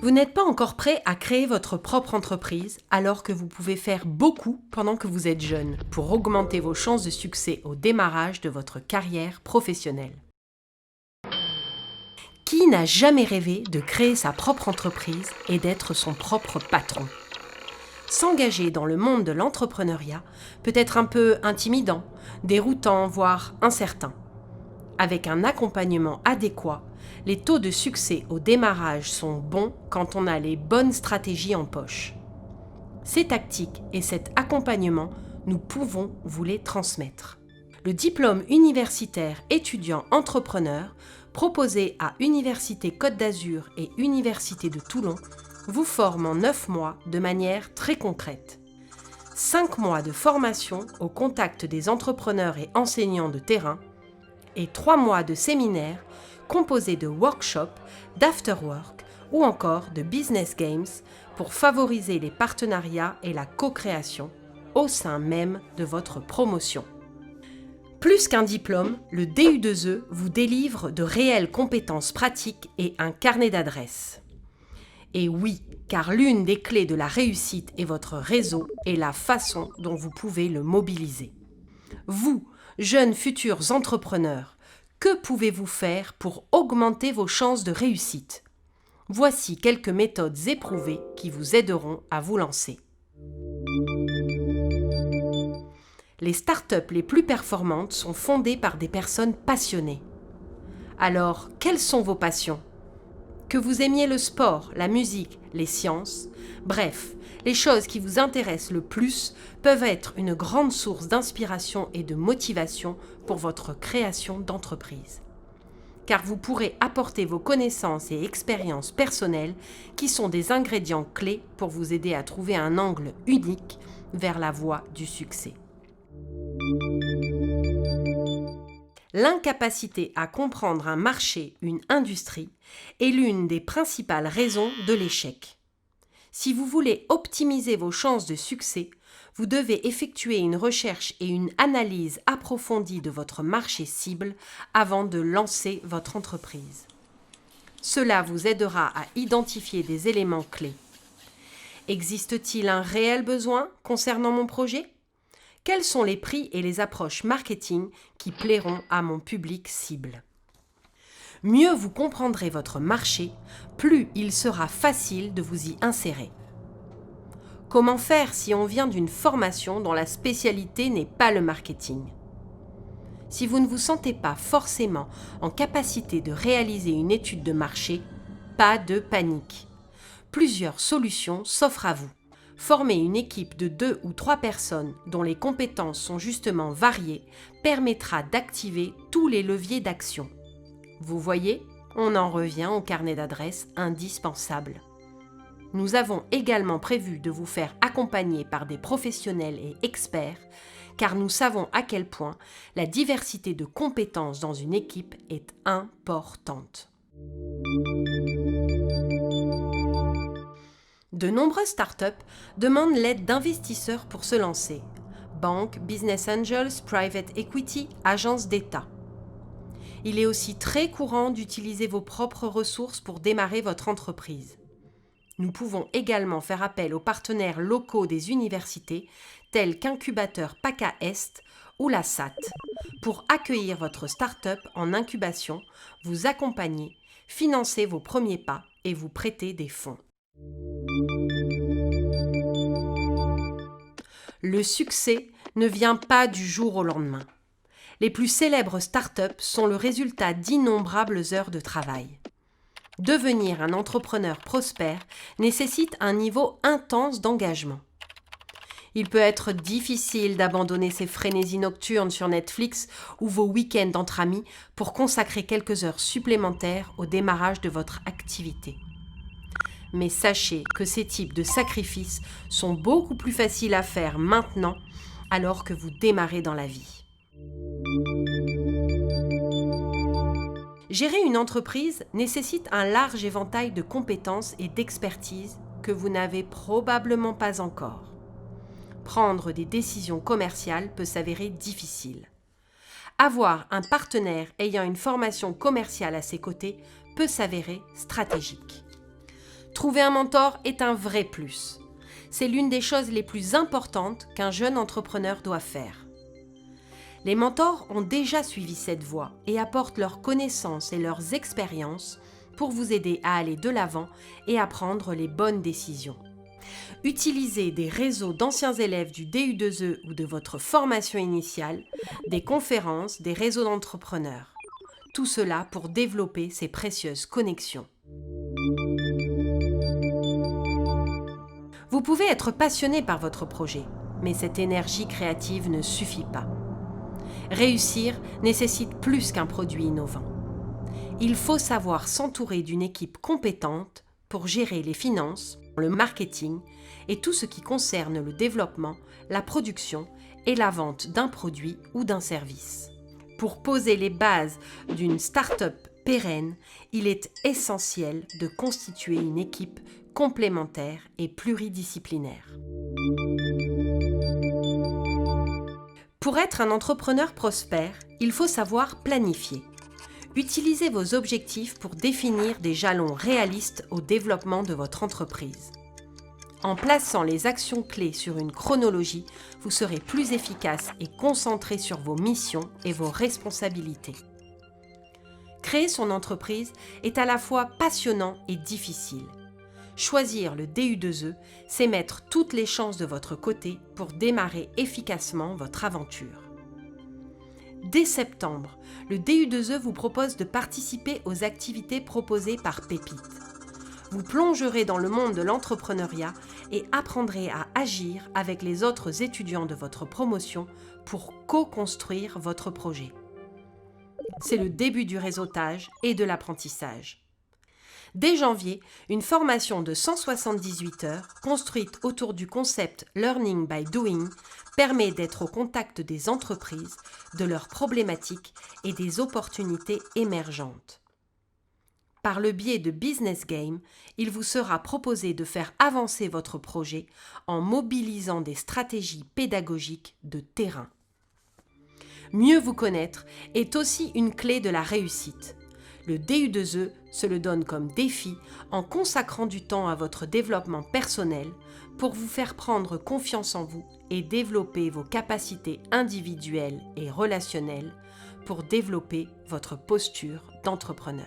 Vous n'êtes pas encore prêt à créer votre propre entreprise alors que vous pouvez faire beaucoup pendant que vous êtes jeune pour augmenter vos chances de succès au démarrage de votre carrière professionnelle. Qui n'a jamais rêvé de créer sa propre entreprise et d'être son propre patron ? S'engager dans le monde de l'entrepreneuriat peut être un peu intimidant, déroutant, voire incertain. Avec un accompagnement adéquat, les taux de succès au démarrage sont bons quand on a les bonnes stratégies en poche. Ces tactiques et cet accompagnement, nous pouvons vous les transmettre. Le diplôme universitaire étudiant entrepreneur, proposé à Université Côte d'Azur et Université de Toulon, vous forme en 9 mois de manière très concrète. 5 mois de formation au contact des entrepreneurs et enseignants de terrain et 3 mois de séminaires composés de workshops, d'afterwork ou encore de business games pour favoriser les partenariats et la co-création au sein même de votre promotion. Plus qu'un diplôme, le DU2E vous délivre de réelles compétences pratiques et un carnet d'adresses. Et oui, car l'une des clés de la réussite est votre réseau et la façon dont vous pouvez le mobiliser. Vous, jeunes futurs entrepreneurs, que pouvez-vous faire pour augmenter vos chances de réussite ? Voici quelques méthodes éprouvées qui vous aideront à vous lancer. Les startups les plus performantes sont fondées par des personnes passionnées. Alors, quelles sont vos passions ? Que vous aimiez le sport, la musique, les sciences, bref, les choses qui vous intéressent le plus peuvent être une grande source d'inspiration et de motivation pour votre création d'entreprise. Car vous pourrez apporter vos connaissances et expériences personnelles qui sont des ingrédients clés pour vous aider à trouver un angle unique vers la voie du succès. L'incapacité à comprendre un marché, une industrie, est l'une des principales raisons de l'échec. Si vous voulez optimiser vos chances de succès, vous devez effectuer une recherche et une analyse approfondie de votre marché cible avant de lancer votre entreprise. Cela vous aidera à identifier des éléments clés. Existe-t-il un réel besoin concernant mon projet ? Quels sont les prix et les approches marketing qui plairont à mon public cible ? Mieux vous comprendrez votre marché, plus il sera facile de vous y insérer. Comment faire si on vient d'une formation dont la spécialité n'est pas le marketing ? Si vous ne vous sentez pas forcément en capacité de réaliser une étude de marché, pas de panique. Plusieurs solutions s'offrent à vous. Former une équipe de 2 ou 3 personnes dont les compétences sont justement variées permettra d'activer tous les leviers d'action. Vous voyez, on en revient au carnet d'adresses indispensable. Nous avons également prévu de vous faire accompagner par des professionnels et experts, car nous savons à quel point la diversité de compétences dans une équipe est importante. De nombreuses startups demandent l'aide d'investisseurs pour se lancer. Banques, business angels, private equity, agences d'État. Il est aussi très courant d'utiliser vos propres ressources pour démarrer votre entreprise. Nous pouvons également faire appel aux partenaires locaux des universités, tels qu'Incubateur PACA Est ou la SAT, pour accueillir votre start-up en incubation, vous accompagner, financer vos premiers pas et vous prêter des fonds. Le succès ne vient pas du jour au lendemain. Les plus célèbres startups sont le résultat d'innombrables heures de travail. Devenir un entrepreneur prospère nécessite un niveau intense d'engagement. Il peut être difficile d'abandonner ses frénésies nocturnes sur Netflix ou vos week-ends entre amis pour consacrer quelques heures supplémentaires au démarrage de votre activité. Mais sachez que ces types de sacrifices sont beaucoup plus faciles à faire maintenant alors que vous démarrez dans la vie. Gérer une entreprise nécessite un large éventail de compétences et d'expertise que vous n'avez probablement pas encore. Prendre des décisions commerciales peut s'avérer difficile. Avoir un partenaire ayant une formation commerciale à ses côtés peut s'avérer stratégique. Trouver un mentor est un vrai plus. C'est l'une des choses les plus importantes qu'un jeune entrepreneur doit faire. Les mentors ont déjà suivi cette voie et apportent leurs connaissances et leurs expériences pour vous aider à aller de l'avant et à prendre les bonnes décisions. Utilisez des réseaux d'anciens élèves du DU2E ou de votre formation initiale, des conférences, des réseaux d'entrepreneurs. Tout cela pour développer ces précieuses connexions. Vous pouvez être passionné par votre projet, mais cette énergie créative ne suffit pas. Réussir nécessite plus qu'un produit innovant. Il faut savoir s'entourer d'une équipe compétente pour gérer les finances, le marketing et tout ce qui concerne le développement, la production et la vente d'un produit ou d'un service. Pour poser les bases d'une start-up pérenne, il est essentiel de constituer une équipe complémentaire et pluridisciplinaire. Pour être un entrepreneur prospère, il faut savoir planifier. Utilisez vos objectifs pour définir des jalons réalistes au développement de votre entreprise. En plaçant les actions clés sur une chronologie, vous serez plus efficace et concentré sur vos missions et vos responsabilités. Créer son entreprise est à la fois passionnant et difficile. Choisir le DU2E, c'est mettre toutes les chances de votre côté pour démarrer efficacement votre aventure. Dès septembre, le DU2E vous propose de participer aux activités proposées par Pépite. Vous plongerez dans le monde de l'entrepreneuriat et apprendrez à agir avec les autres étudiants de votre promotion pour co-construire votre projet. C'est le début du réseautage et de l'apprentissage. Dès janvier, une formation de 178 heures, construite autour du concept Learning by Doing, permet d'être au contact des entreprises, de leurs problématiques et des opportunités émergentes. Par le biais de Business Game, il vous sera proposé de faire avancer votre projet en mobilisant des stratégies pédagogiques de terrain. Mieux vous connaître est aussi une clé de la réussite. Le DU2E se le donne comme défi en consacrant du temps à votre développement personnel pour vous faire prendre confiance en vous et développer vos capacités individuelles et relationnelles pour développer votre posture d'entrepreneur.